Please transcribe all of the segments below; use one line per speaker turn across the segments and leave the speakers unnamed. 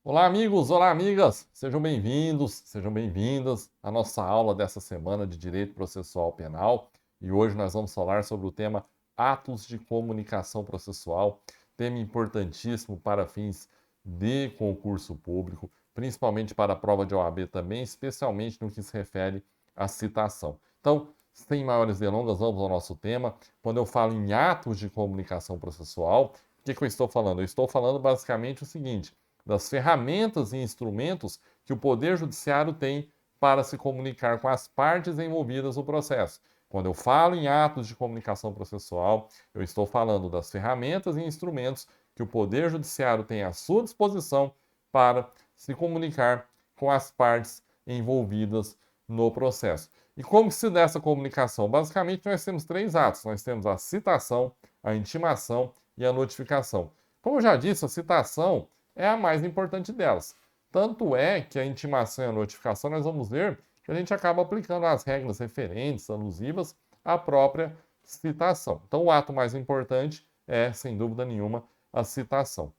Olá, amigos! Olá, amigas! Sejam bem-vindos, sejam bem-vindas à nossa aula dessa semana de Direito Processual Penal. E hoje nós vamos falar sobre o tema Atos de Comunicação Processual, tema importantíssimo para fins de concurso público, principalmente para a prova de OAB também, especialmente no que se refere à citação. Então, sem maiores delongas, vamos ao nosso tema. Quando eu falo em atos de comunicação processual, o que eu estou falando? Eu estou falando basicamente o seguinte: das ferramentas e instrumentos que o Poder Judiciário tem para se comunicar com as partes envolvidas no processo. Quando eu falo em atos de comunicação processual, eu estou falando das ferramentas e instrumentos que o Poder Judiciário tem à sua disposição para se comunicar com as partes envolvidas no processo. E como se dá essa comunicação? Basicamente, nós temos três atos. Nós temos a citação, a intimação e a notificação. Como eu já disse, a citação é a mais importante delas. Tanto é que a intimação e a notificação nós vamos ver que a gente acaba aplicando as regras referentes, alusivas à própria citação. Então, o ato mais importante é, sem dúvida nenhuma, a citação.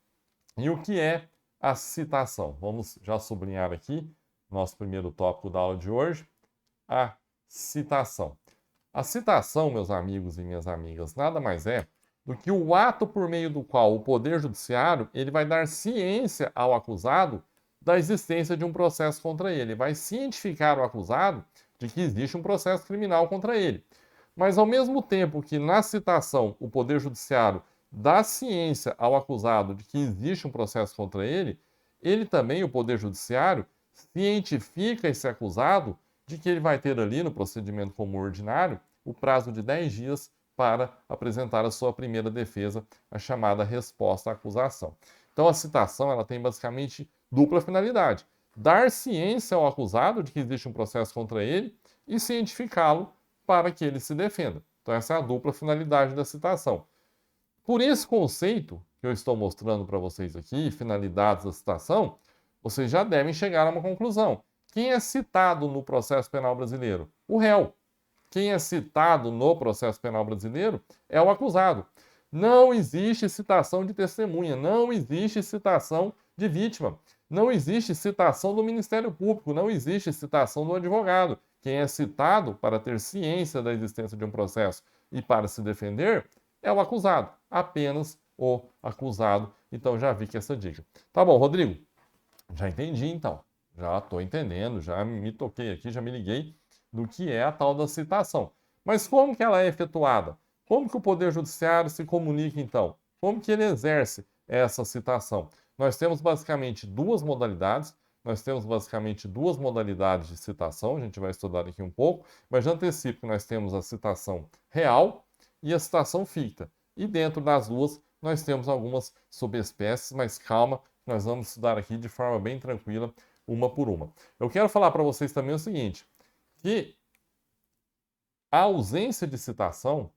E o que é a citação? Vamos já sublinhar aqui nosso primeiro tópico da aula de hoje, a citação. A citação, meus amigos e minhas amigas, nada mais é do que o ato por meio do qual o Poder Judiciário ele vai dar ciência ao acusado da existência de um processo contra ele. Ele vai cientificar o acusado de que existe um processo criminal contra ele. Mas, ao mesmo tempo que na citação o Poder Judiciário dá ciência ao acusado de que existe um processo contra ele, ele também, o Poder Judiciário, cientifica esse acusado de que ele vai ter ali no procedimento comum ordinário o prazo de 10 dias para apresentar a sua primeira defesa, a chamada resposta à acusação. Então, a citação ela tem basicamente dupla finalidade: dar ciência ao acusado de que existe um processo contra ele e cientificá-lo para que ele se defenda. Então, essa é a dupla finalidade da citação. Por esse conceito que eu estou mostrando para vocês aqui, finalidades da citação, vocês já devem chegar a uma conclusão. Quem é citado no processo penal brasileiro? O réu. Quem é citado no processo penal brasileiro é o acusado. Não existe citação de testemunha, não existe citação de vítima, não existe citação do Ministério Público, não existe citação do advogado. Quem é citado para ter ciência da existência de um processo e para se defender é o acusado, apenas o acusado. Então já vi que essa dica. Tá bom, Rodrigo? Já entendi então. Já estou entendendo, já me toquei aqui, já me liguei do que é a tal da citação. Mas como que ela é efetuada? Como que o Poder Judiciário se comunica, então? Como que ele exerce essa citação? Nós temos basicamente duas modalidades. Nós temos basicamente duas modalidades de citação, a gente vai estudar aqui um pouco, mas já antecipo que nós temos a citação real e a citação ficta. E dentro das duas, nós temos algumas subespécies, mas calma, nós vamos estudar aqui de forma bem tranquila, uma por uma. Eu quero falar para vocês também o seguinte: que a ausência de citação,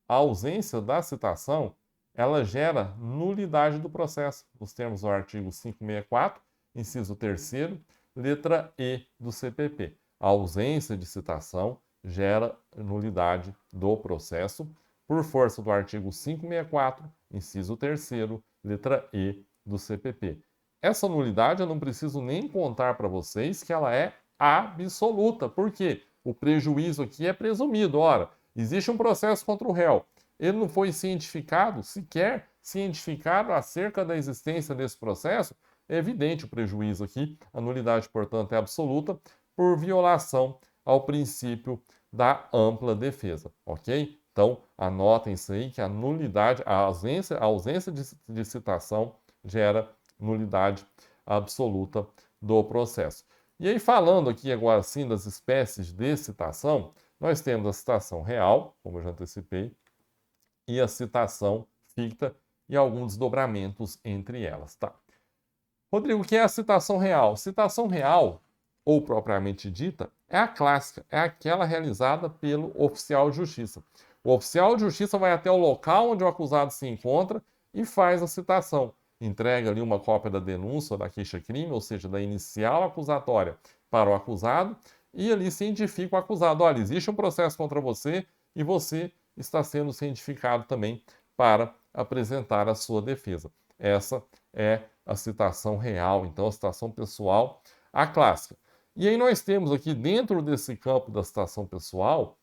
a ausência da citação, ela gera nulidade do processo, nos termos do artigo 564, inciso 3º, letra E do CPP. A ausência de citação gera nulidade do processo por força do artigo 564, inciso 3º, letra E do CPP. Essa nulidade eu não preciso nem contar para vocês que ela é absoluta. Por quê? O prejuízo aqui é presumido. Ora, existe um processo contra o réu. Ele não foi cientificado, sequer cientificado acerca da existência desse processo. É evidente o prejuízo aqui. A nulidade, portanto, é absoluta por violação ao princípio da ampla defesa, ok? Então, anotem isso aí, que a nulidade, a ausência de citação gera nulidade absoluta do processo. E aí, falando aqui agora sim das espécies de citação, nós temos a citação real, como eu já antecipei, e a citação ficta e alguns desdobramentos entre elas, tá? Rodrigo, o que é a citação real? Citação real, ou propriamente dita, é a clássica, é aquela realizada pelo oficial de justiça. O oficial de justiça vai até o local onde o acusado se encontra e faz a citação. Entrega ali uma cópia da denúncia ou da queixa-crime, ou seja, da inicial acusatória para o acusado, e ali cientifica o acusado. Olha, existe um processo contra você e você está sendo cientificado também para apresentar a sua defesa. Essa é a citação real, então a citação pessoal, a clássica. E aí nós temos aqui dentro desse campo da citação pessoal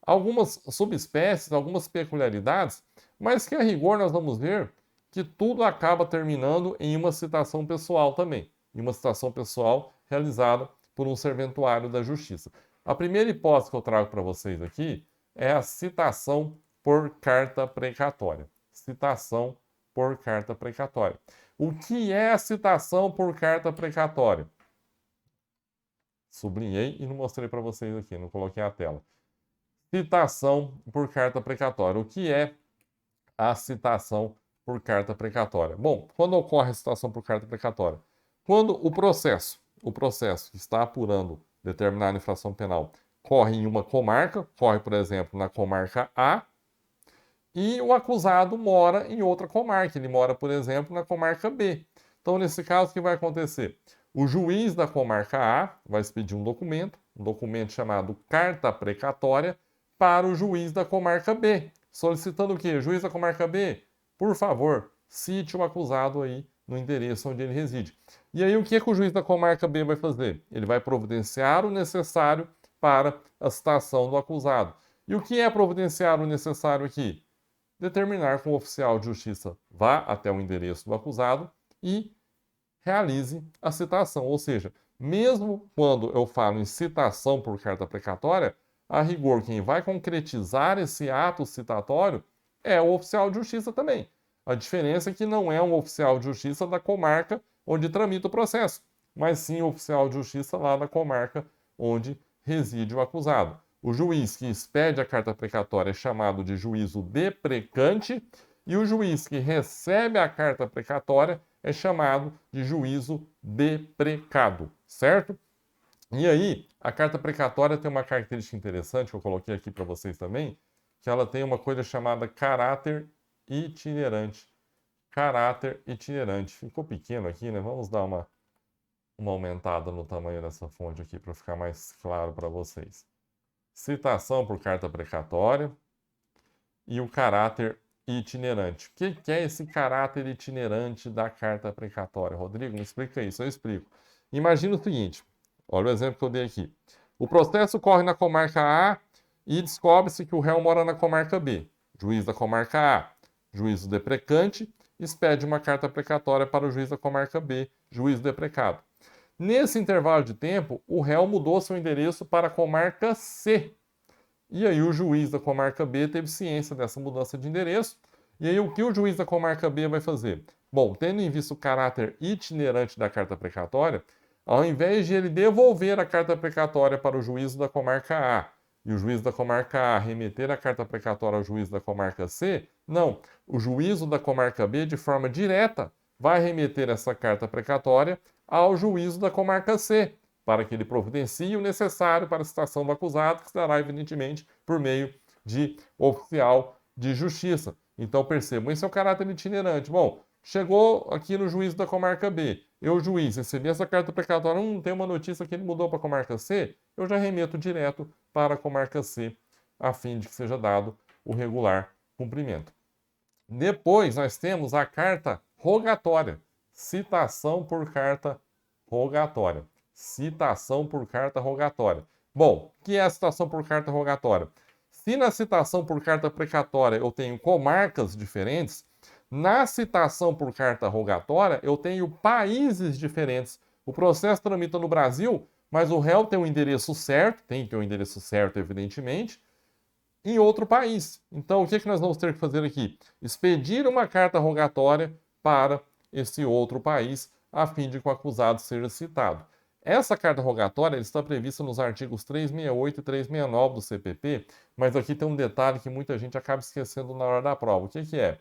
algumas subespécies, algumas peculiaridades, mas que a rigor nós vamos ver que tudo acaba terminando em uma citação pessoal também, em uma citação pessoal realizada por um serventuário da justiça. A primeira hipótese que eu trago para vocês aqui é a citação por carta precatória. Citação por carta precatória. O que é a citação por carta precatória? Sublinhei e não mostrei para vocês aqui, não coloquei a tela. Citação por carta precatória. O que é a citação por carta precatória? Bom, quando ocorre a citação por carta precatória? Quando o processo que está apurando determinada infração penal corre em uma comarca, corre, por exemplo, na comarca A, e o acusado mora em outra comarca, ele mora, por exemplo, na comarca B. Então, nesse caso, o que vai acontecer? O juiz da comarca A vai expedir um documento chamado carta precatória, para o juiz da comarca B, solicitando o quê? Juiz da comarca B, por favor, cite o acusado aí no endereço onde ele reside. E aí o que o juiz da comarca B vai fazer? Ele vai providenciar o necessário para a citação do acusado. E o que é providenciar o necessário aqui? Determinar que o oficial de justiça vá até o endereço do acusado e realize a citação. Ou seja, mesmo quando eu falo em citação por carta precatória, a rigor, quem vai concretizar esse ato citatório é o oficial de justiça também. A diferença é que não é um oficial de justiça da comarca onde tramita o processo, mas sim o oficial de justiça lá da comarca onde reside o acusado. O juiz que expede a carta precatória é chamado de juízo deprecante e o juiz que recebe a carta precatória é chamado de juízo deprecado, certo? E aí, a carta precatória tem uma característica interessante que eu coloquei aqui para vocês também, que ela tem uma coisa chamada caráter itinerante. Caráter itinerante. Ficou pequeno aqui, né? Vamos dar uma aumentada no tamanho dessa fonte aqui para ficar mais claro para vocês. Citação por carta precatória e o caráter itinerante. O que é esse caráter itinerante da carta precatória? Rodrigo, me explica isso, eu explico. Imagina o seguinte, olha o exemplo que eu dei aqui. O processo corre na comarca A e descobre-se que o réu mora na comarca B. Juiz da comarca A, juízo deprecante, expede uma carta precatória para o juiz da comarca B, juízo deprecado. Nesse intervalo de tempo, o réu mudou seu endereço para a comarca C. E aí o juiz da comarca B teve ciência dessa mudança de endereço. E aí o que o juiz da comarca B vai fazer? Bom, tendo em vista o caráter itinerante da carta precatória, ao invés de ele devolver a carta precatória para o juízo da comarca A e o juiz da comarca A remeter a carta precatória ao juiz da comarca C, não. O juízo da comarca B, de forma direta, vai remeter essa carta precatória ao juízo da comarca C, para que ele providencie o necessário para a citação do acusado, que se dará, evidentemente, por meio de oficial de justiça. Então, percebam, esse é o caráter itinerante. Bom, chegou aqui no juízo da comarca B, eu, juiz, recebi essa carta precatória, tem uma notícia que ele mudou para a comarca C, eu já remeto direto para a comarca C, a fim de que seja dado o regular cumprimento. Depois, nós temos a carta rogatória, citação por carta rogatória. Citação por carta rogatória. Bom, o que é a citação por carta rogatória? Se na citação por carta precatória eu tenho comarcas diferentes, na citação por carta rogatória eu tenho países diferentes. O processo tramita no Brasil, mas o réu tem um endereço certo, tem que ter um endereço certo, evidentemente, em outro país. Então, o que nós vamos ter que fazer aqui? Expedir uma carta rogatória para esse outro país, a fim de que o acusado seja citado. Essa carta rogatória está prevista nos artigos 368 e 369 do CPP, mas aqui tem um detalhe que muita gente acaba esquecendo na hora da prova. O que é?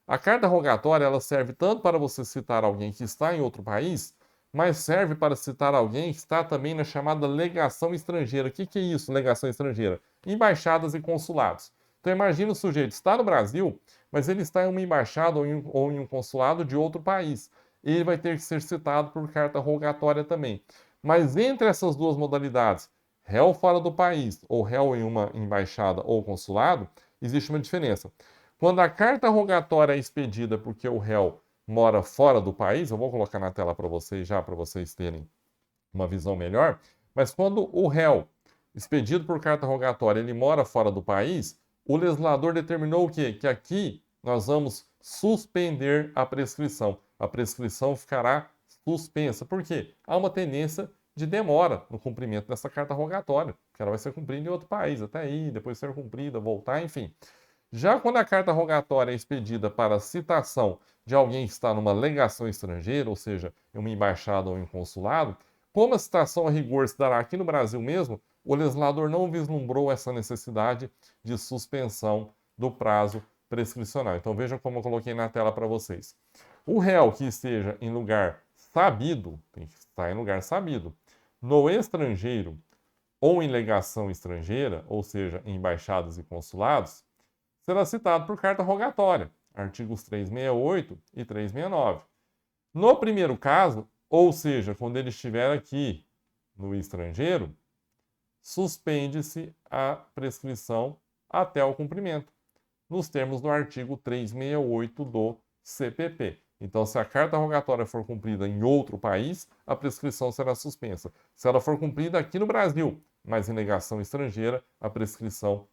A carta rogatória ela serve tanto para você citar alguém que está em outro país, mas serve para citar alguém que está também na chamada legação estrangeira. O que é isso, legação estrangeira? Embaixadas e consulados. Então imagina o sujeito está no Brasil, mas ele está em uma embaixada ou em um consulado de outro país. Ele vai ter que ser citado por carta rogatória também. Mas entre essas duas modalidades, réu fora do país ou réu em uma embaixada ou consulado, existe uma diferença. Quando a carta rogatória é expedida porque o réu mora fora do país, eu vou colocar na tela para vocês já, para vocês terem uma visão melhor, mas quando o réu, expedido por carta rogatória, ele mora fora do país, o legislador determinou o quê? Que aqui nós vamos suspender a prescrição. A prescrição ficará suspensa. Por quê? Há uma tendência de demora no cumprimento dessa carta rogatória, porque ela vai ser cumprida em outro país, até aí, depois ser cumprida, voltar, enfim. Já quando a carta rogatória é expedida para citação de alguém que está numa legação estrangeira, ou seja, em uma embaixada ou em um consulado, como a citação a rigor se dará aqui no Brasil mesmo, o legislador não vislumbrou essa necessidade de suspensão do prazo prescricional. Então vejam como eu coloquei na tela para vocês. O réu que esteja em lugar sabido, tem que estar em lugar sabido, no estrangeiro ou em legação estrangeira, ou seja, em embaixadas e consulados, será citado por carta rogatória, artigos 368 e 369. No primeiro caso, ou seja, quando ele estiver aqui no estrangeiro, suspende-se a prescrição até o cumprimento, nos termos do artigo 368 do CPP. Então, se a carta rogatória for cumprida em outro país, a prescrição será suspensa. Se ela for cumprida aqui no Brasil, mas em negação estrangeira, a prescrição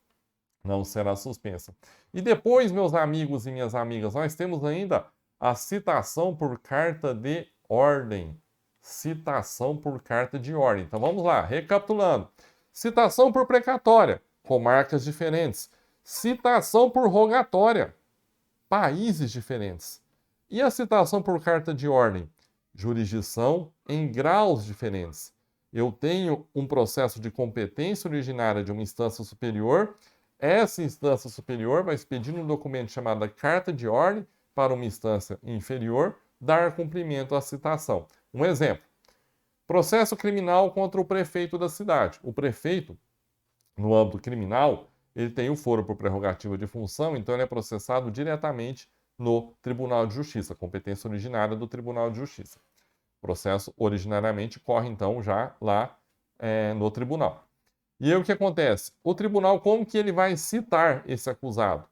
não será suspensa. E depois, meus amigos e minhas amigas, nós temos ainda a citação por carta de ordem. Citação por carta de ordem. Então vamos lá, recapitulando. Citação por precatória, comarcas diferentes. Citação por rogatória, países diferentes. E a citação por carta de ordem? Jurisdição em graus diferentes. Eu tenho um processo de competência originária de uma instância superior. Essa instância superior vai expedir um documento chamado carta de ordem para uma instância inferior dar cumprimento à citação. Um exemplo. Processo criminal contra o prefeito da cidade. O prefeito, no âmbito criminal, ele tem o foro por prerrogativa de função, então ele é processado diretamente no Tribunal de Justiça, competência originária do Tribunal de Justiça. O processo originariamente corre, então, já lá no tribunal. E aí o que acontece? O tribunal, como que ele vai citar esse acusado?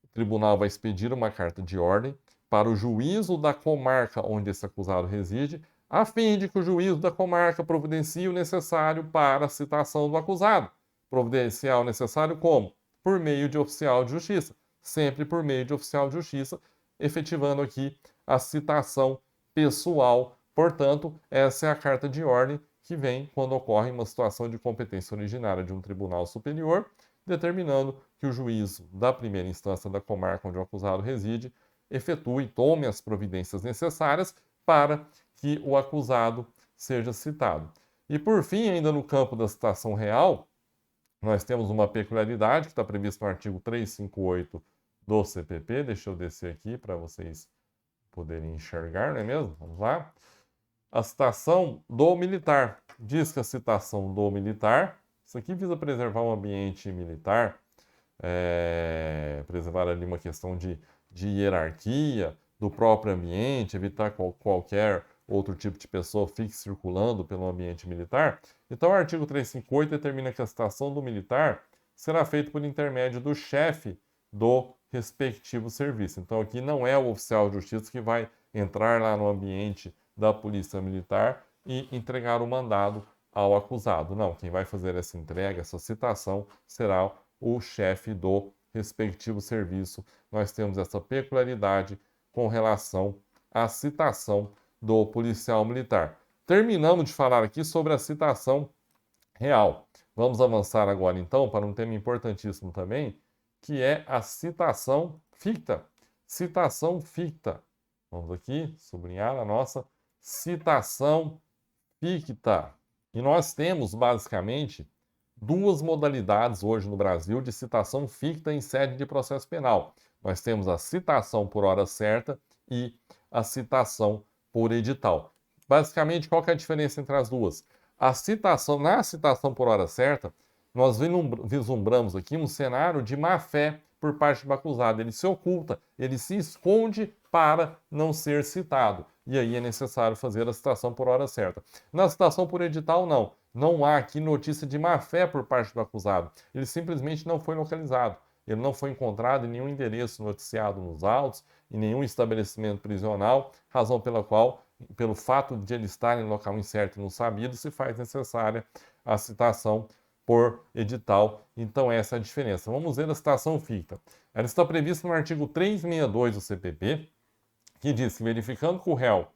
O tribunal vai expedir uma carta de ordem para o juízo da comarca onde esse acusado reside, a fim de que o juízo da comarca providencie o necessário para a citação do acusado. Providenciar o necessário como? Por meio de oficial de justiça. Sempre por meio de oficial de justiça, efetivando aqui a citação pessoal. Portanto, essa é a carta de ordem que vem quando ocorre uma situação de competência originária de um tribunal superior, determinando que o juízo da primeira instância da comarca onde o acusado reside efetue e tome as providências necessárias para que o acusado seja citado. E por fim, ainda no campo da citação real, nós temos uma peculiaridade que está prevista no artigo 358 do CPP. Deixa eu descer aqui para vocês poderem enxergar, não é mesmo? Vamos lá. A citação do militar. Diz que a citação do militar, isso aqui visa preservar um ambiente militar, preservar ali uma questão de hierarquia do próprio ambiente, evitar qualquer outro tipo de pessoa fique circulando pelo ambiente militar. Então, o artigo 358 determina que a citação do militar será feita por intermédio do chefe do respectivo serviço. Então, aqui não é o oficial de justiça que vai entrar lá no ambiente da polícia militar e entregar o mandado ao acusado. Não, quem vai fazer essa entrega, essa citação, será o chefe do respectivo serviço. Nós temos essa peculiaridade com relação à citação do policial militar. Terminamos de falar aqui sobre a citação real. Vamos avançar agora, então, para um tema importantíssimo também, que é a citação ficta. Citação ficta. Vamos aqui sublinhar a nossa citação ficta. E nós temos, basicamente, duas modalidades hoje no Brasil de citação ficta em sede de processo penal. Nós temos a citação por hora certa e a citação por edital. Basicamente, qual que é a diferença entre as duas? Na citação por hora certa, nós vislumbramos aqui um cenário de má-fé por parte do acusado. Ele se oculta, ele se esconde para não ser citado. E aí é necessário fazer a citação por hora certa. Na citação por edital, não. Não há aqui notícia de má-fé por parte do acusado. Ele simplesmente não foi localizado. ele não foi encontrado em nenhum endereço noticiado nos autos, em nenhum estabelecimento prisional, razão pela qual, pelo fato de ele estar em local incerto e não sabido, se faz necessária a citação por edital. Então, essa é a diferença. Vamos ver a citação ficta. Ela está prevista no artigo 362 do CPP, que diz que verificando que o réu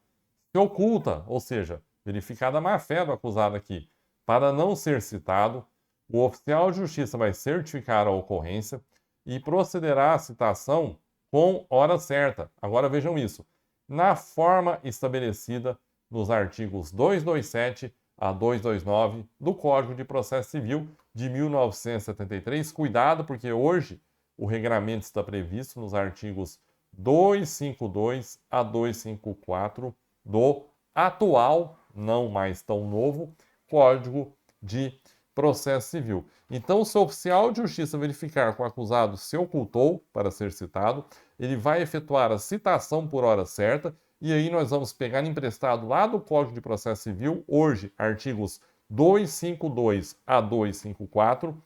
se oculta, ou seja, verificada a má-fé do acusado aqui, para não ser citado, o oficial de justiça vai certificar a ocorrência e procederá à citação com hora certa. Agora vejam isso, na forma estabelecida nos artigos 227 a 229 do Código de Processo Civil de 1973. Cuidado, porque hoje o regramento está previsto nos artigos 252 a 254 do atual, não mais tão novo, Código de Processo Civil. Então, se o oficial de justiça verificar que o acusado se ocultou para ser citado, ele vai efetuar a citação por hora certa, e aí nós vamos pegar emprestado lá do Código de Processo Civil, hoje, artigos 252 a 254,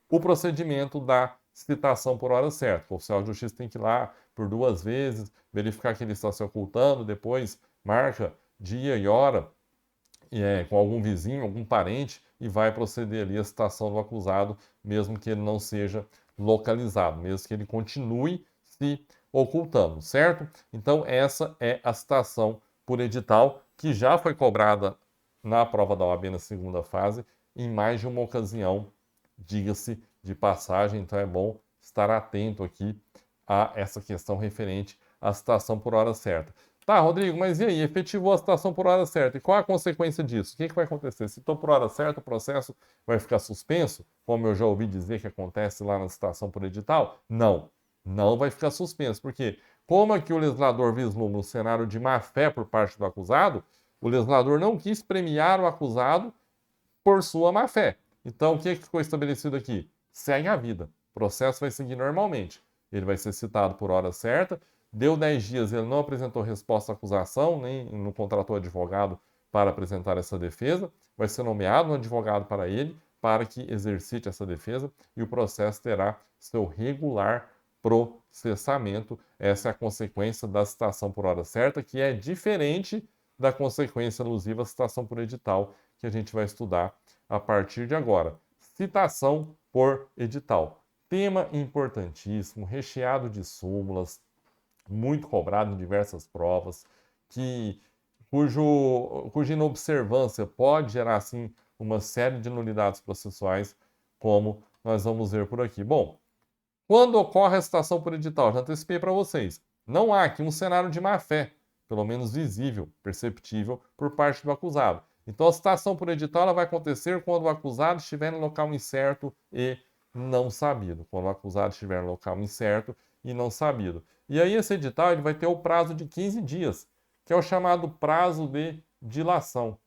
o procedimento da citação por hora certa. O oficial de justiça tem que ir lá por 2 vezes, verificar que ele está se ocultando, depois marca dia e hora com algum vizinho, algum parente, e vai proceder ali a citação do acusado, mesmo que ele não seja localizado, mesmo que ele continue se ocultando, certo? Então, essa é a citação por edital, que já foi cobrada na prova da OAB na segunda fase, em mais de uma ocasião, diga-se de passagem, então é bom estar atento aqui a essa questão referente à citação por hora certa. Tá, Rodrigo, mas e aí? Efetivou a citação por hora certa. E qual a consequência disso? O que vai acontecer? Citou por hora certa, o processo vai ficar suspenso, como eu já ouvi dizer que acontece lá na citação por edital? Não, não vai ficar suspenso. Por quê? Como aqui o legislador vislumbra um cenário de má-fé por parte do acusado, o legislador não quis premiar o acusado por sua má-fé. Então, o que ficou estabelecido aqui? Segue a vida. O processo vai seguir normalmente. Ele vai ser citado por hora certa. Deu 10 dias, ele não apresentou resposta à acusação, nem não contratou advogado para apresentar essa defesa. Vai ser nomeado um advogado para ele, para que exercite essa defesa, e o processo terá seu regular processamento. Essa é a consequência da citação por hora certa, que é diferente da consequência alusiva à citação por edital, que a gente vai estudar a partir de agora. Citação por edital. Tema importantíssimo, recheado de súmulas, muito cobrado em diversas provas, cuja inobservância pode gerar, assim, uma série de nulidades processuais, como nós vamos ver por aqui. Bom, quando ocorre a citação por edital, já antecipei para vocês, não há aqui um cenário de má-fé, pelo menos visível, perceptível, por parte do acusado. Então, a citação por edital ela vai acontecer quando o acusado estiver no local incerto e não sabido. Quando o acusado estiver no local incerto e não sabido. E aí, esse edital ele vai ter o prazo de 15 dias, que é o chamado prazo de dilação.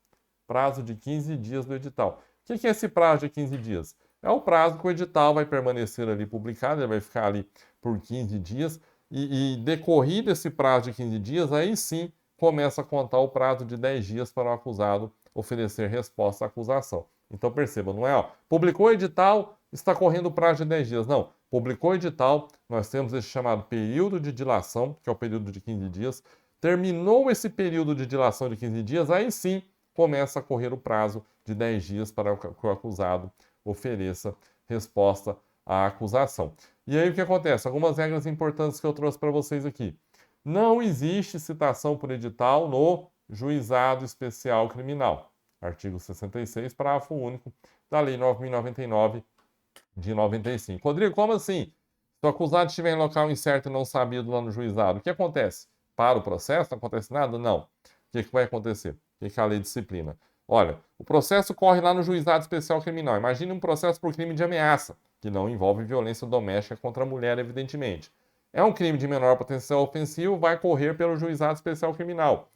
Prazo de 15 dias do edital. O que é esse prazo de 15 dias? É o prazo que o edital vai permanecer ali publicado, ele vai ficar ali por 15 dias, e decorrido esse prazo de 15 dias, aí sim começa a contar o prazo de 10 dias para o acusado oferecer resposta à acusação. Então perceba, não é, ó, publicou o edital, está correndo o prazo de 10 dias. Não, publicou o edital, nós temos esse chamado período de dilação, que é o período de 15 dias. Terminou esse período de dilação de 15 dias, aí sim começa a correr o prazo de 10 dias para que o acusado ofereça resposta à acusação. E aí o que acontece? Algumas regras importantes que eu trouxe para vocês aqui. Não existe citação por edital no Juizado Especial Criminal. Artigo 66, parágrafo único da Lei 9.099 de 95. Rodrigo, como assim? Se o acusado estiver em local incerto e não sabido lá no juizado, o que acontece? Para o processo? Não acontece nada? Não. O que vai acontecer? O que a lei disciplina? Olha, o processo corre lá no Juizado Especial Criminal. Imagine um processo por crime de ameaça, que não envolve violência doméstica contra a mulher, evidentemente. É um crime de menor potencial ofensivo, vai correr pelo Juizado Especial Criminal.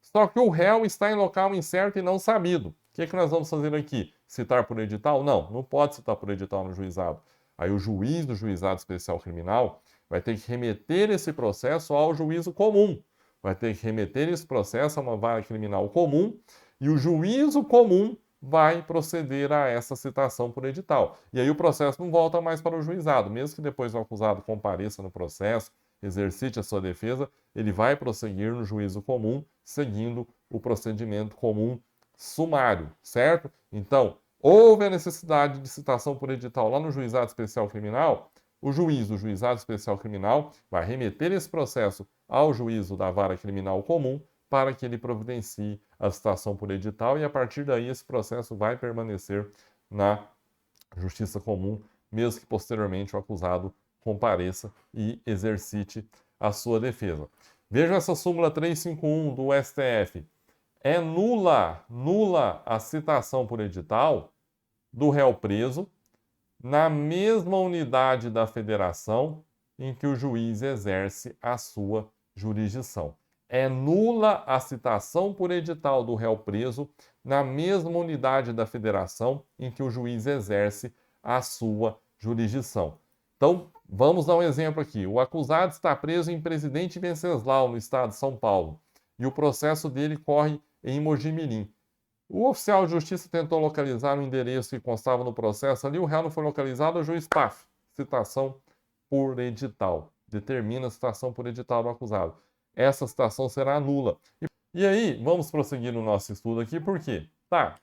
Só que o réu está em local incerto e não sabido. O que nós vamos fazer aqui? Citar por edital? Não, não pode citar por edital no juizado. Aí o juiz do Juizado Especial Criminal vai ter que remeter esse processo ao juízo comum. Vai ter que remeter esse processo a uma vara criminal comum, e o juízo comum vai proceder a essa citação por edital. E aí o processo não volta mais para o juizado, mesmo que depois o acusado compareça no processo, exercite a sua defesa, ele vai prosseguir no juízo comum, seguindo o procedimento comum sumário, certo? Então, houve a necessidade de citação por edital lá no Juizado Especial Criminal, o juiz do Juizado Especial Criminal vai remeter esse processo ao juízo da Vara Criminal Comum para que ele providencie a citação por edital e, a partir daí, esse processo vai permanecer na Justiça Comum, mesmo que posteriormente o acusado compareça e exercite a sua defesa. Vejam essa súmula 351 do STF. É nula a citação por edital do réu preso na mesma unidade da federação em que o juiz exerce a sua jurisdição. É nula a citação por edital do réu preso na mesma unidade da federação em que o juiz exerce a sua jurisdição. Então, vamos dar um exemplo aqui. O acusado está preso em Presidente Venceslau, no estado de São Paulo, e o processo dele corre em Mogi-mirim. O oficial de justiça tentou localizar o endereço que constava no processo ali, o réu não foi localizado, o juiz, paf, citação por edital. Determina a citação por edital do acusado. Essa citação será nula. E aí, vamos prosseguir no nosso estudo aqui, por quê? Tá,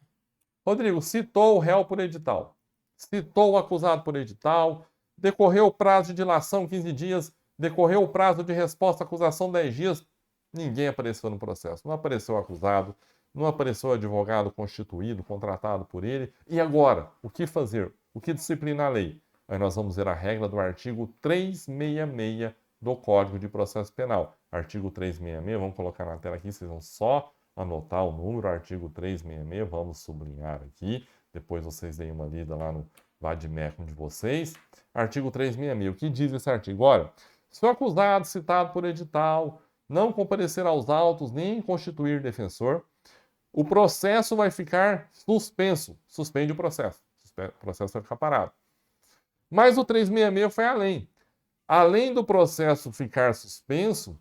Rodrigo, citou o réu por edital, citou o acusado por edital, decorreu o prazo de dilação 15 dias, decorreu o prazo de resposta à acusação 10 dias, ninguém apareceu no processo. Não apareceu o acusado, não apareceu o advogado constituído, contratado por ele. E agora, o que fazer? O que disciplina a lei? Aí nós vamos ver a regra do artigo 366 do Código de Processo Penal. Artigo 366, vamos colocar na tela aqui, vocês vão só anotar o número, artigo 366, vamos sublinhar aqui, depois vocês deem uma lida lá no vademecum de vocês. Artigo 366, o que diz esse artigo? Olha, se o acusado citado por edital não comparecer aos autos nem constituir defensor, o processo vai ficar suspenso. Suspende o processo. O processo vai ficar parado. Mas o 366 foi além. Além do processo ficar suspenso,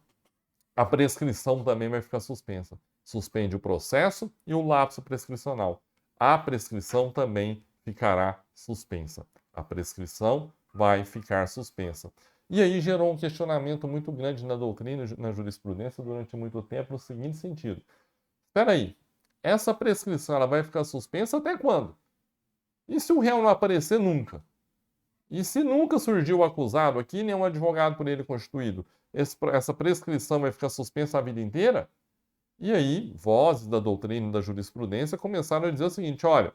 a prescrição também vai ficar suspensa. Suspende o processo e o lapso prescricional. A prescrição também ficará suspensa. A prescrição vai ficar suspensa. E aí gerou um questionamento muito grande na doutrina e na jurisprudência durante muito tempo, no seguinte sentido. Espera aí, essa prescrição ela vai ficar suspensa até quando? E se o réu não aparecer nunca? E se nunca surgiu o acusado aqui, nem um advogado por ele constituído, essa prescrição vai ficar suspensa a vida inteira? E aí, vozes da doutrina e da jurisprudência começaram a dizer o seguinte, olha,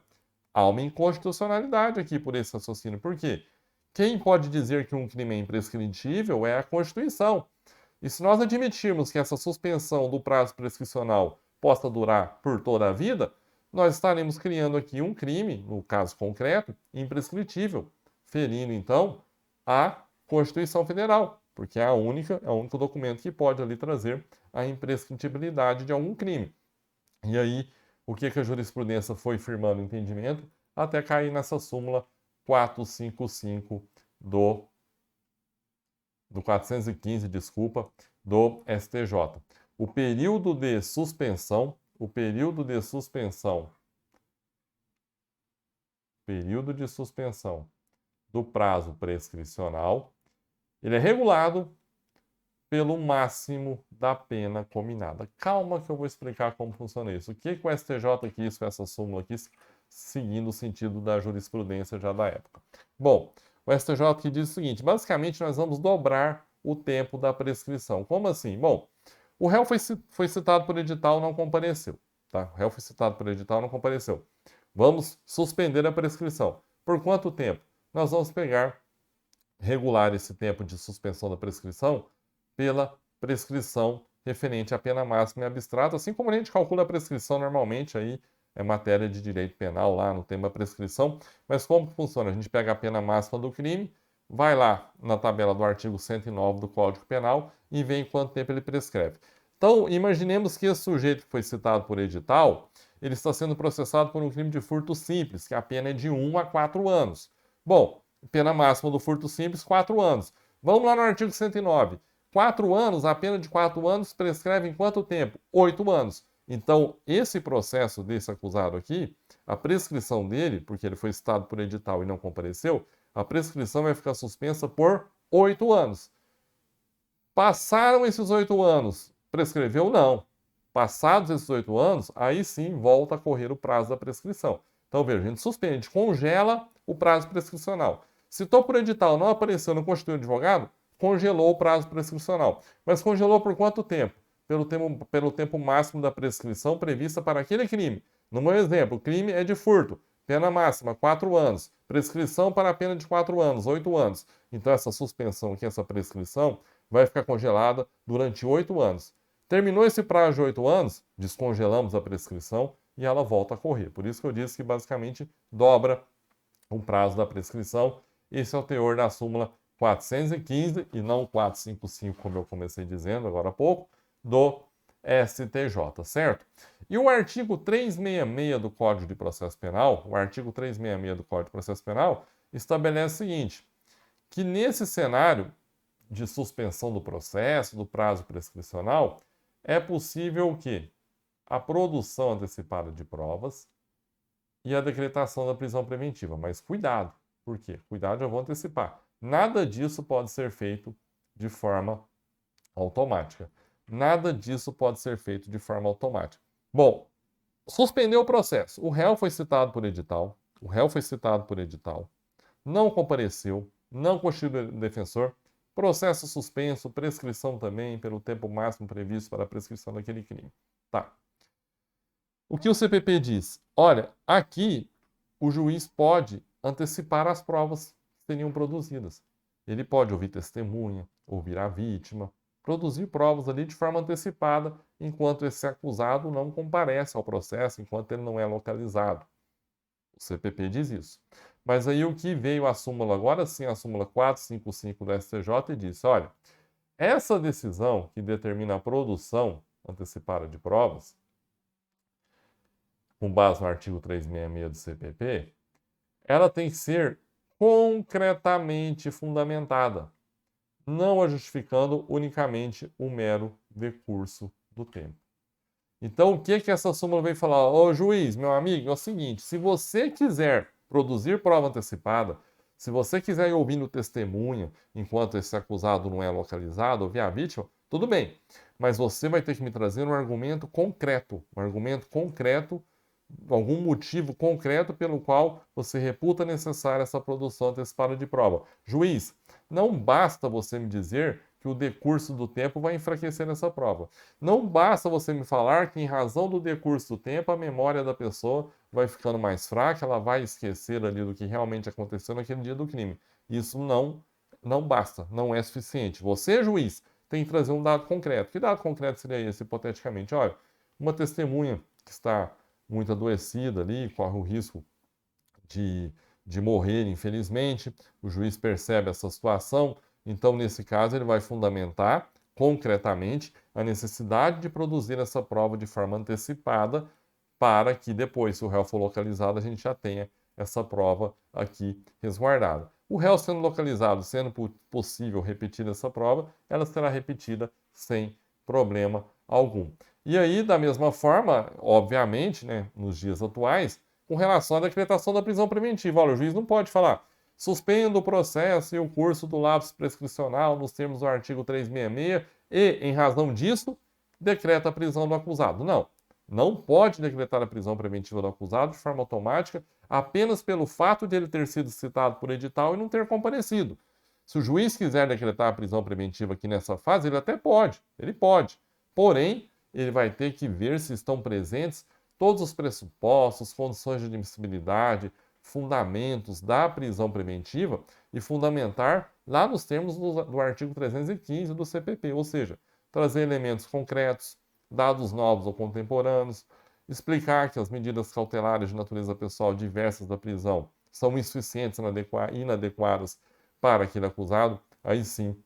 há uma inconstitucionalidade aqui por esse raciocínio. Por quê? Quem pode dizer que um crime é imprescritível é a Constituição. E se nós admitirmos que essa suspensão do prazo prescricional possa durar por toda a vida, nós estaremos criando aqui um crime, no caso concreto, imprescritível, ferindo, então, a Constituição Federal, porque é o único documento que pode ali trazer a imprescritibilidade de algum crime. E aí, o que a jurisprudência foi firmando o entendimento até cair nessa súmula 455 do 415, desculpa, do STJ. O período de suspensão do prazo prescricional, ele é regulado pelo máximo da pena cominada. Calma que eu vou explicar como funciona isso. O que o STJ quis com essa súmula aqui, seguindo o sentido da jurisprudência já da época. Bom, o STJ que diz o seguinte, basicamente nós vamos dobrar o tempo da prescrição. Como assim? Bom, o réu foi citado por edital, não compareceu. Tá? O réu foi citado por edital, não compareceu. Vamos suspender a prescrição. Por quanto tempo? Nós vamos regular esse tempo de suspensão da prescrição pela prescrição referente à pena máxima e abstrata, assim como a gente calcula a prescrição normalmente, aí é matéria de direito penal lá no tema prescrição, mas como que funciona? A gente pega a pena máxima do crime, vai lá na tabela do artigo 109 do Código Penal e vê em quanto tempo ele prescreve. Então, imaginemos que esse sujeito que foi citado por edital, ele está sendo processado por um crime de furto simples, que a pena é de 1 a 4 anos. Bom, pena máxima do furto simples, 4 anos. Vamos lá no artigo 109. 4 anos, a pena de 4 anos prescreve em quanto tempo? 8 anos. Então, esse processo desse acusado aqui, a prescrição dele, porque ele foi citado por edital e não compareceu, a prescrição vai ficar suspensa por 8 anos. Passaram esses 8 anos, prescreveu? Não. Passados esses 8 anos, aí sim volta a correr o prazo da prescrição. Então, veja, a gente suspende, congela o prazo prescricional. Citou por edital, não apareceu, não constituiu advogado, congelou o prazo prescricional. Mas congelou por quanto tempo? Pelo tempo máximo da prescrição prevista para aquele crime. No meu exemplo, o crime é de furto, pena máxima, 4 anos. Prescrição para a pena de 4 anos, 8 anos. Então, essa suspensão aqui, essa prescrição, vai ficar congelada durante 8 anos. Terminou esse prazo de 8 anos, descongelamos a prescrição e ela volta a correr. Por isso que eu disse que basicamente dobra o prazo da prescrição. Esse é o teor da súmula 415 e não 455, como eu comecei dizendo agora há pouco, do STJ, certo? E o artigo 366 do Código de Processo Penal, o artigo 366 do Código de Processo Penal, estabelece o seguinte, que nesse cenário de suspensão do processo, do prazo prescricional, é possível o quê? A produção antecipada de provas e a decretação da prisão preventiva. Mas cuidado, por quê? Cuidado, eu vou antecipar. Nada disso pode ser feito de forma automática. Nada disso pode ser feito de forma automática. Bom, suspendeu o processo. O réu foi citado por edital. Não compareceu, não constituiu defensor. Processo suspenso, prescrição também, pelo tempo máximo previsto para a prescrição daquele crime. Tá. O que o CPP diz? Olha, aqui o juiz pode antecipar as provas que seriam produzidas. Ele pode ouvir testemunha, ouvir a vítima, produzir provas ali de forma antecipada, enquanto esse acusado não comparece ao processo, enquanto ele não é localizado. O CPP diz isso. Mas aí o que veio a súmula agora sim, a súmula 455 do STJ, e disse, olha, essa decisão que determina a produção antecipada de provas, com base no artigo 366 do CPP, ela tem que ser concretamente fundamentada, não a justificando unicamente o mero decurso do tempo. Então, o que essa súmula vem falar? Ô juiz, meu amigo, é o seguinte, se você quiser produzir prova antecipada, se você quiser ir ouvindo testemunha enquanto esse acusado não é localizado, ouvir a vítima, tudo bem. Mas você vai ter que me trazer um argumento concreto, algum motivo concreto pelo qual você reputa necessária essa produção antecipada de prova. Juiz, não basta você me dizer que o decurso do tempo vai enfraquecer essa prova. Não basta você me falar que, em razão do decurso do tempo, a memória da pessoa vai ficando mais fraca, ela vai esquecer ali do que realmente aconteceu naquele dia do crime. Isso não basta, não é suficiente. Você, juiz, tem que trazer um dado concreto. Que dado concreto seria esse, hipoteticamente? Olha, uma testemunha que está muito adoecida ali, corre o risco de morrer, infelizmente. O juiz percebe essa situação, então, nesse caso, ele vai fundamentar concretamente a necessidade de produzir essa prova de forma antecipada para que depois, se o réu for localizado, a gente já tenha essa prova aqui resguardada. O réu sendo localizado, sendo possível repetir essa prova, ela será repetida sem problema algum. E aí, da mesma forma, obviamente, né, nos dias atuais, com relação à decretação da prisão preventiva. Olha, o juiz não pode falar, suspenda o processo e o curso do lapso prescricional nos termos do artigo 366 e, em razão disso, decreta a prisão do acusado. Não, não pode decretar a prisão preventiva do acusado de forma automática apenas pelo fato de ele ter sido citado por edital e não ter comparecido. Se o juiz quiser decretar a prisão preventiva aqui nessa fase, ele até pode, ele pode. Porém, ele vai ter que ver se estão presentes todos os pressupostos, condições de admissibilidade, fundamentos da prisão preventiva e fundamentar lá nos termos do artigo 315 do CPP, ou seja, trazer elementos concretos, dados novos ou contemporâneos, explicar que as medidas cautelares de natureza pessoal diversas da prisão são insuficientes e inadequadas para aquele acusado, aí sim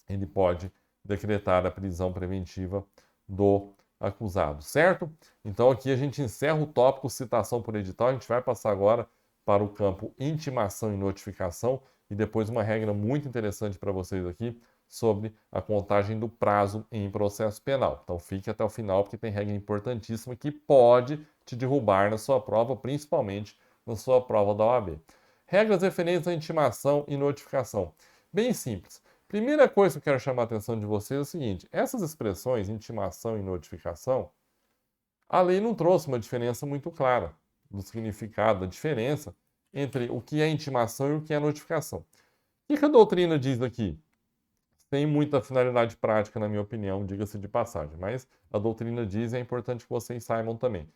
ele pode decretar a prisão preventiva do acusado, certo? Então aqui a gente encerra o tópico citação por edital, a gente vai passar agora para o campo intimação e notificação e depois uma regra muito interessante para vocês aqui sobre a contagem do prazo em processo penal. Então fique até o final, porque tem regra importantíssima que pode te derrubar na sua prova, principalmente na sua prova da OAB. Regras referentes à intimação e notificação. Bem simples. Primeira coisa que eu quero chamar a atenção de vocês é o seguinte: essas expressões, intimação e notificação, a lei não trouxe uma diferença muito clara do significado, da diferença entre o que é intimação e o que é notificação. O que a doutrina diz aqui? Tem muita finalidade prática, na minha opinião, diga-se de passagem, mas a doutrina diz e é importante que vocês saibam também.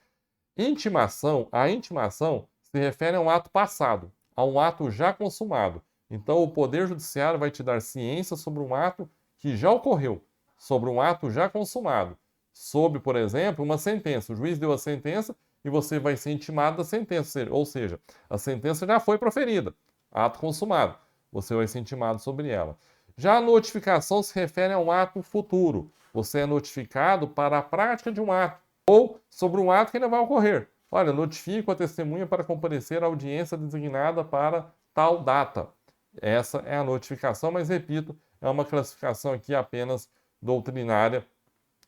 A intimação se refere a um ato passado, a um ato já consumado. Então, o Poder Judiciário vai te dar ciência sobre um ato que já ocorreu, sobre um ato já consumado, sobre, por exemplo, uma sentença. O juiz deu a sentença e você vai ser intimado da sentença, ou seja, a sentença já foi proferida, ato consumado. Você vai ser intimado sobre ela. Já a notificação se refere a um ato futuro. Você é notificado para a prática de um ato ou sobre um ato que ainda vai ocorrer. Olha, notifico a testemunha para comparecer à audiência designada para tal data. Essa é a notificação, mas repito, é uma classificação aqui apenas doutrinária.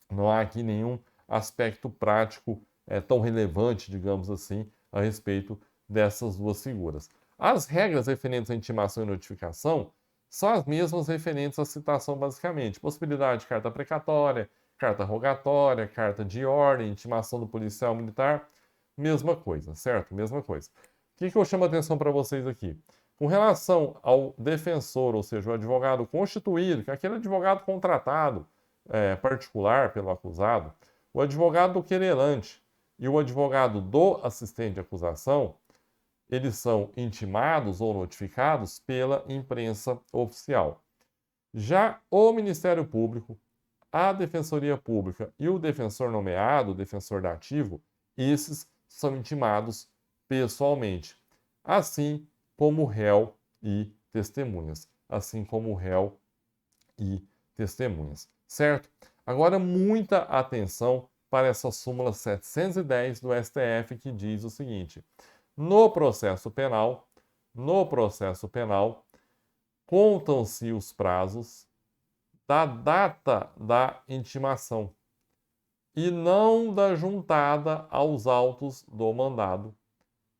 Não há aqui nenhum aspecto prático tão relevante, digamos assim, a respeito dessas duas figuras. As regras referentes à intimação e notificação são as mesmas referentes à citação, basicamente. Possibilidade de carta precatória, carta rogatória, carta de ordem, intimação do policial militar, mesma coisa, certo? Mesma coisa. O que eu chamo a atenção para vocês aqui? Com relação ao defensor, ou seja, o advogado constituído, que é aquele advogado contratado particular pelo acusado, o advogado do querelante e o advogado do assistente de acusação, eles são intimados ou notificados pela imprensa oficial. Já o Ministério Público, a Defensoria Pública e o defensor nomeado, o defensor dativo, esses são intimados pessoalmente, assim como réu e testemunhas. Assim como réu e testemunhas, certo? Agora, muita atenção para essa súmula 710 do STF, que diz o seguinte: no processo penal, contam-se os prazos da data da intimação e não da juntada aos autos do mandado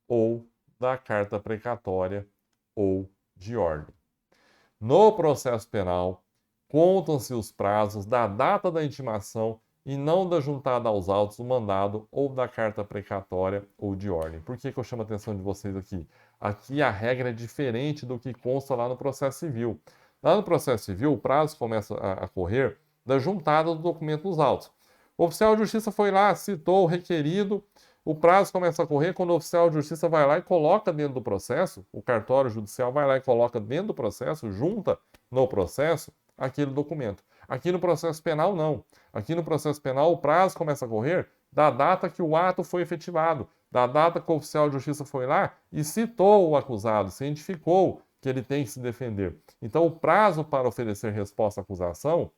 ou da carta precatória ou de ordem. No processo penal, contam-se os prazos da data da intimação e não da juntada aos autos do mandado ou da carta precatória ou de ordem. Por que eu chamo a atenção de vocês aqui? Aqui a regra é diferente do que consta lá no processo civil. Lá no processo civil, o prazo começa a correr da juntada do documento dos autos. O oficial de justiça foi lá, citou o requerido, o prazo começa a correr quando o oficial de justiça vai lá e coloca dentro do processo, o cartório judicial vai lá e coloca dentro do processo, junta no processo, aquele documento. Aqui no processo penal, não. Aqui no processo penal, o prazo começa a correr da data que o ato foi efetivado, da data que o oficial de justiça foi lá e citou o acusado, cientificou que ele tem que se defender. Então, o prazo para oferecer resposta à acusação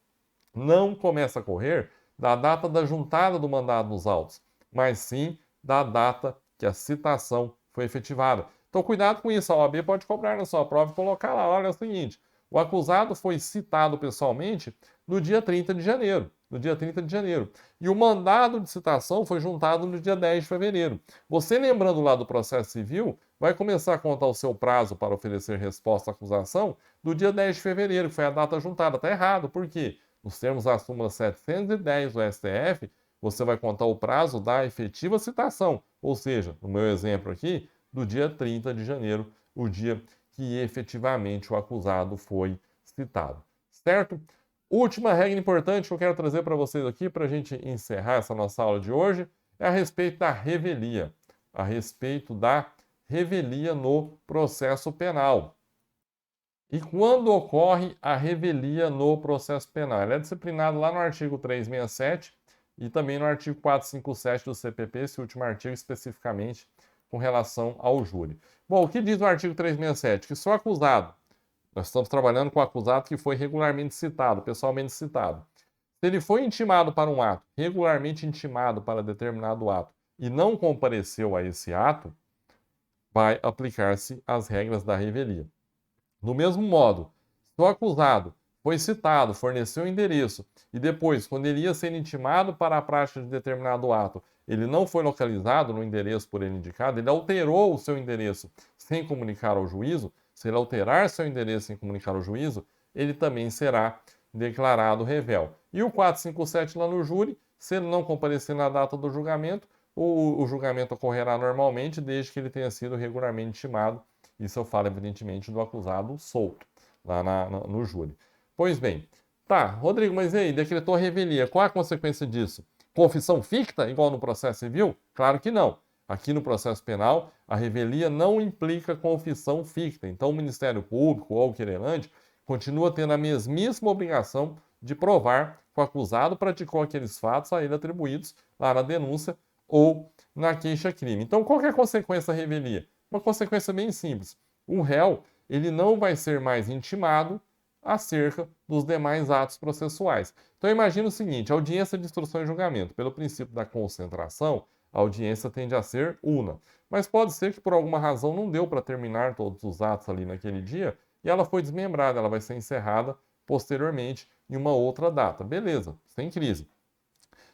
não começa a correr da data da juntada do mandado nos autos, mas sim da data que a citação foi efetivada. Então, cuidado com isso. A OAB pode cobrar na sua prova e colocar lá. Olha, é o seguinte: o acusado foi citado pessoalmente no dia 30 de janeiro. No dia 30 de janeiro. E o mandado de citação foi juntado no dia 10 de fevereiro. Você, lembrando lá do processo civil, vai começar a contar o seu prazo para oferecer resposta à acusação do dia 10 de fevereiro, que foi a data juntada. Está errado. Por quê? Nos termos da súmula 710 do STF, você vai contar o prazo da efetiva citação. Ou seja, no meu exemplo aqui, do dia 30 de janeiro, o dia que efetivamente o acusado foi citado. Certo? Última regra importante que eu quero trazer para vocês aqui, para a gente encerrar essa nossa aula de hoje, é a respeito da revelia. A respeito da revelia no processo penal. E quando ocorre a revelia no processo penal? Ela é disciplinada lá no artigo 367 e também no artigo 457 do CPP, esse último artigo especificamente com relação ao júri. Bom, o que diz o artigo 367? Que se o acusado, nós estamos trabalhando com o acusado que foi regularmente citado, pessoalmente citado. Se ele foi intimado para um ato, regularmente intimado para determinado ato, e não compareceu a esse ato, vai aplicar-se as regras da revelia. Do mesmo modo, se o acusado foi citado, forneceu o endereço, e depois, quando ele ia ser intimado para a prática de determinado ato, ele não foi localizado no endereço por ele indicado, ele alterou o seu endereço sem comunicar ao juízo, se ele alterar seu endereço sem comunicar ao juízo, ele também será declarado revel. E o 457 lá no júri, se ele não comparecer na data do julgamento, o julgamento ocorrerá normalmente, desde que ele tenha sido regularmente intimado. Isso eu falo, evidentemente, do acusado solto, lá no júri. Pois bem, tá, Rodrigo, mas e aí, decretou a revelia, qual a consequência disso? Confissão ficta, igual no processo civil? Claro que não. Aqui no processo penal, a revelia não implica confissão ficta. Então, o Ministério Público ou o querelante continua tendo a mesmíssima obrigação de provar que o acusado praticou aqueles fatos a ele atribuídos lá na denúncia ou na queixa-crime. Então, qual que é a consequência da revelia? Uma consequência bem simples. O réu, ele não vai ser mais intimado acerca dos demais atos processuais. Então, imagina o seguinte, audiência de instrução e julgamento. Pelo princípio da concentração, a audiência tende a ser una. Mas pode ser que por alguma razão não deu para terminar todos os atos ali naquele dia e ela foi desmembrada, ela vai ser encerrada posteriormente em uma outra data. Beleza, sem crise.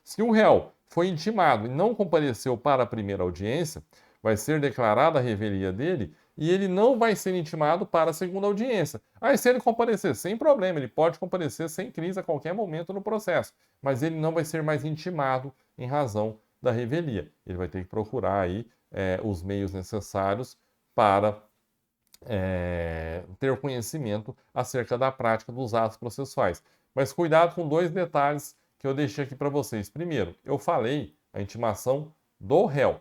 Se o réu foi intimado e não compareceu para a primeira audiência, vai ser declarada a revelia dele e ele não vai ser intimado para a segunda audiência. Aí, se ele comparecer, sem problema, ele pode comparecer sem crise a qualquer momento no processo, mas ele não vai ser mais intimado em razão da revelia. Ele vai ter que procurar aí os meios necessários para ter conhecimento acerca da prática dos atos processuais. Mas cuidado com dois detalhes que eu deixei aqui para vocês. Primeiro, eu falei a intimação do réu,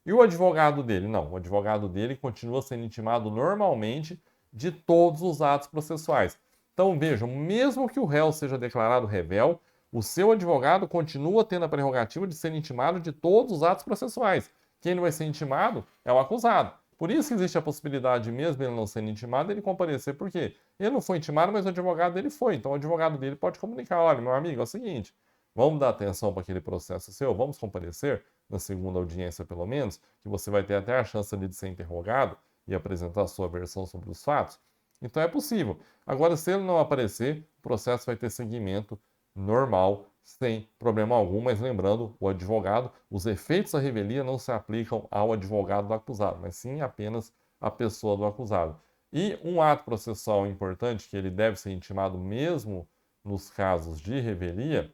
E o advogado dele? Não, o advogado dele continua sendo intimado normalmente de todos os atos processuais. Então vejam, mesmo que o réu seja declarado revel, o seu advogado continua tendo a prerrogativa de ser intimado de todos os atos processuais. Quem não vai ser intimado é o acusado. Por isso que existe a possibilidade, mesmo ele não sendo intimado, ele comparecer. Por quê? Ele não foi intimado, mas o advogado dele foi. Então o advogado dele pode comunicar: olha, meu amigo, é o seguinte, vamos dar atenção para aquele processo seu, vamos comparecer na segunda audiência, pelo menos, que você vai ter até a chance ali de ser interrogado e apresentar a sua versão sobre os fatos. Então é possível. Agora, se ele não aparecer, o processo vai ter seguimento normal, sem problema algum, mas lembrando, o advogado, os efeitos da revelia não se aplicam ao advogado do acusado, mas sim apenas à pessoa do acusado. E um ato processual importante, que ele deve ser intimado mesmo nos casos de revelia,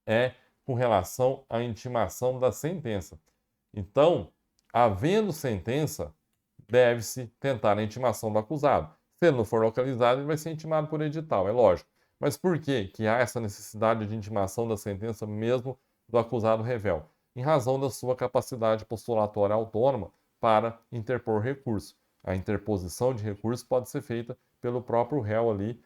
é com relação à intimação da sentença. Então, havendo sentença, deve-se tentar a intimação do acusado. Se ele não for localizado, ele vai ser intimado por edital, é lógico. Mas por que há essa necessidade de intimação da sentença mesmo do acusado revel? Em razão da sua capacidade postulatória autônoma para interpor recurso. A interposição de recurso pode ser feita pelo próprio réu ali,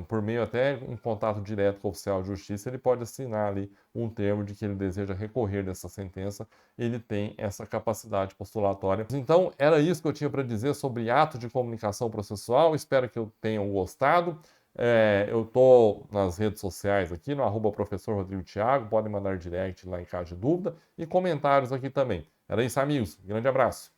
por meio até em contato direto com o oficial de justiça, ele pode assinar ali um termo de que ele deseja recorrer dessa sentença, ele tem essa capacidade postulatória. Então, era isso que eu tinha para dizer sobre ato de comunicação processual, espero que eu tenham gostado. Eu estou nas redes sociais aqui, no @professor Rodrigo Thiago, podem mandar direct lá em caso de dúvida, e comentários aqui também. Era isso, amigos. Grande abraço.